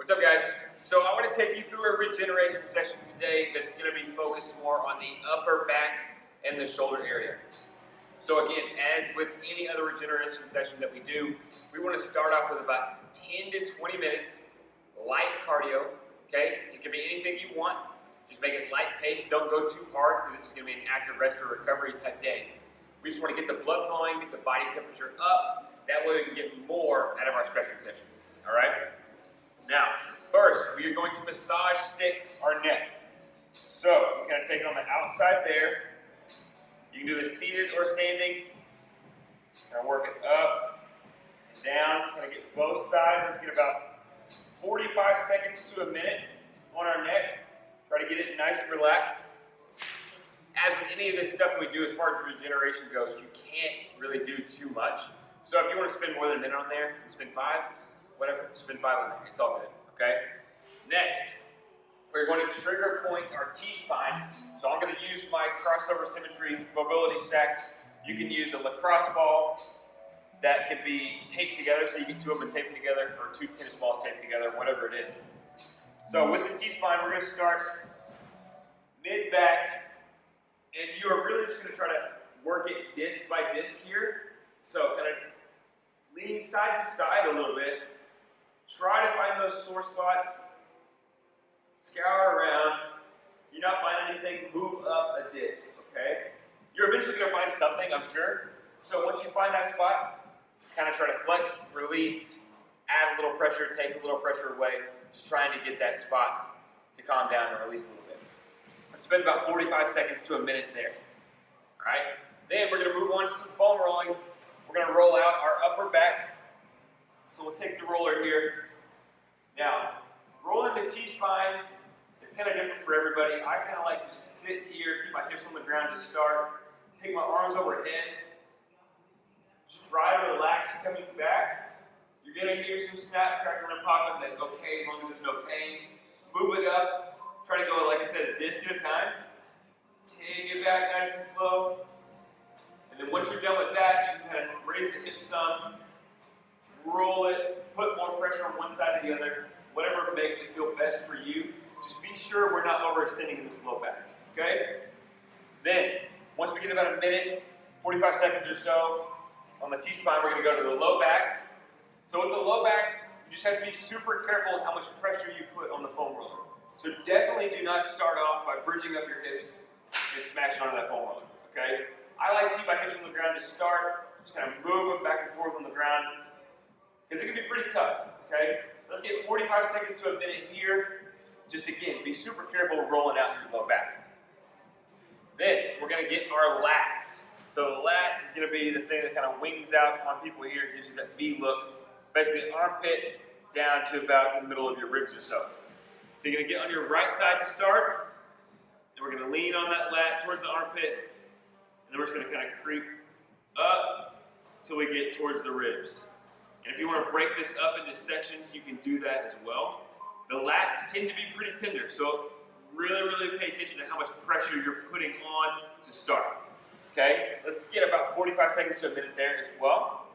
What's up, guys? So I want to take you through a regeneration session today that's going to be focused more on the upper back and the shoulder area. So again, as with any other regeneration session that we do, we want to start off with about 10 to 20 minutes light cardio. Okay, it can be anything you want. Just make it light pace. Don't go too hard because this is going to be an active rest or recovery type day. We just want to get the blood flowing, get the body temperature up. That way we can get more out of our stretching session. All right. Now, first, we are going to massage stick our neck. So, you're going to take it on the outside there. You can do this seated or standing. Now work it up and down. Going to get both sides. Let's get about 45 seconds to a minute on our neck. Try to get it nice and relaxed. As with any of this stuff we do as far as regeneration goes, you can't really do too much. So if you want to spend more than a minute on there, spend 5. Whatever, spin 5 on there, it's all good, okay? Next, we're going to trigger point our T-spine. So I'm going to use my crossover symmetry mobility stack. You can use a lacrosse ball that can be taped together, so you get 2 of them and tape them together, or 2 tennis balls taped together, whatever it is. So with the T-spine, we're going to start mid-back, and you are really just going to try to work it disc by disc here. So kind of lean side to side a little bit. Try to find those sore spots, scour around. You're not finding anything, move up a disc, okay? You're eventually going to find something, I'm sure. So once you find that spot, kind of try to flex, release, add a little pressure, take a little pressure away, just trying to get that spot to calm down and release a little bit. Let's spend about 45 seconds to a minute there, all right? Then we're going to move on to some foam rolling. We're going to roll out our upper back. So we'll take the roller here. Now, rolling the T-spine, it's kind of different for everybody. I kind of like to sit here, keep my hips on the ground to start, take my arms overhead, try to relax coming back. You're going to hear some snap, crackle, and popping. That's okay as long as there's no pain. Move it up. Try to go, like I said, a disc at a time. Take it back nice and slow. And then once you're done with that, you can kind of raise the hips some. Roll it, put more pressure on one side or the other, whatever makes it feel best for you. Just be sure we're not overextending in this low back, okay? Then, once we get about a minute, 45 seconds or so, on the T-spine, we're going to go to the low back. So with the low back, you just have to be super careful with how much pressure you put on the foam roller. So definitely do not start off by bridging up your hips and smashing onto that foam roller, okay? I like to keep my hips on the ground to start, just kind of move them back and forth on the ground, because it can be pretty tough, okay? Let's get 45 seconds to a minute here. Just again, be super careful rolling out your low back. Then we're gonna get our lats. So the lat is gonna be the thing that kind of wings out on people here, gives you that V look. Basically armpit down to about the middle of your ribs or so. So you're gonna get on your right side to start, and we're gonna lean on that lat towards the armpit, and then we're just gonna kind of creep up until we get towards the ribs. And if you want to break this up into sections, you can do that as well. The lats tend to be pretty tender, so really pay attention to how much pressure you're putting on to start. Okay, let's get about 45 seconds to a minute there as well.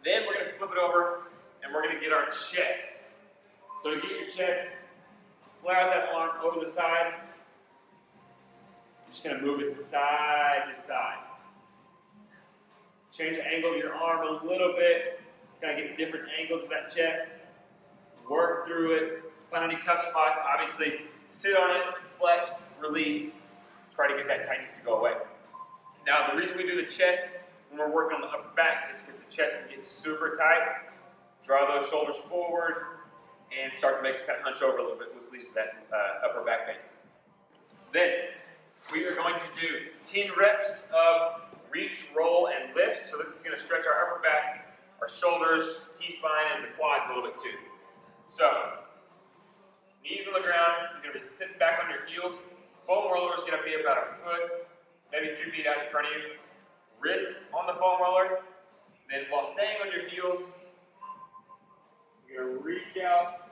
Then we're going to flip it over, and we're going to get our chest. So to get your chest, slide that arm over the side. You're just going to move it side to side. Change the angle of your arm a little bit. Kind of get different angles of that chest, work through it, find any tough spots, obviously sit on it, flex, release, try to get that tightness to go away. Now the reason we do the chest when we're working on the upper back is because the chest can get super tight. Draw those shoulders forward and start to make us kind of hunch over a little bit, which leads to that upper back pain. Then we are going to do 10 reps of reach, roll, and lift. So this is going to stretch our upper back, our shoulders, T-spine, and the quads a little bit too. So, knees on the ground, you're going to be sitting back on your heels. Foam roller is going to be about a foot, maybe 2 feet out in front of you. Wrists on the foam roller. Then while staying on your heels, you're going to reach out,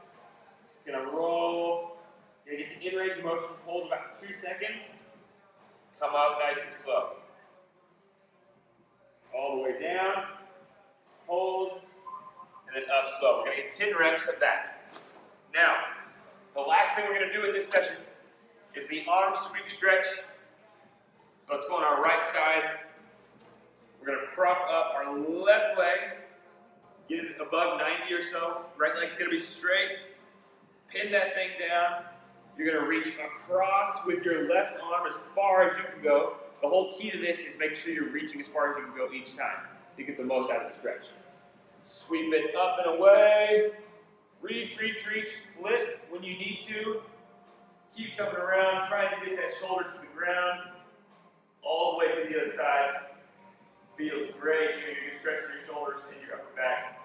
you're going to roll, you're going to get the in-range motion, hold about 2 seconds, come up nice and slow. All the way down, hold, and then up slow. We're going to get 10 reps of that. Now, the last thing we're going to do in this session is the arm sweep stretch. So let's go on our right side. We're going to prop up our left leg, get it above 90 or so. Right leg's going to be straight. Pin that thing down. You're going to reach across with your left arm as far as you can go. The whole key to this is making sure you're reaching as far as you can go each time to get the most out of the stretch. Sweep it up and away. Reach, reach, reach. Flip when you need to. Keep coming around, trying to get that shoulder to the ground. All the way to the other side. Feels great. You're stretching your shoulders and your upper back.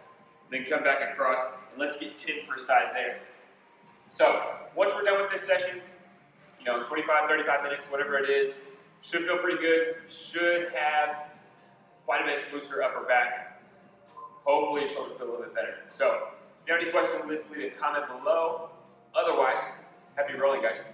Then come back across, and let's get 10 per side there. So, once we're done with this session, 25, 35 minutes, whatever it is, should feel pretty good. Should have quite a bit looser upper back. Hopefully your shoulders feel a little bit better. So, if you have any questions on this, leave a comment below. Otherwise, happy rolling, guys.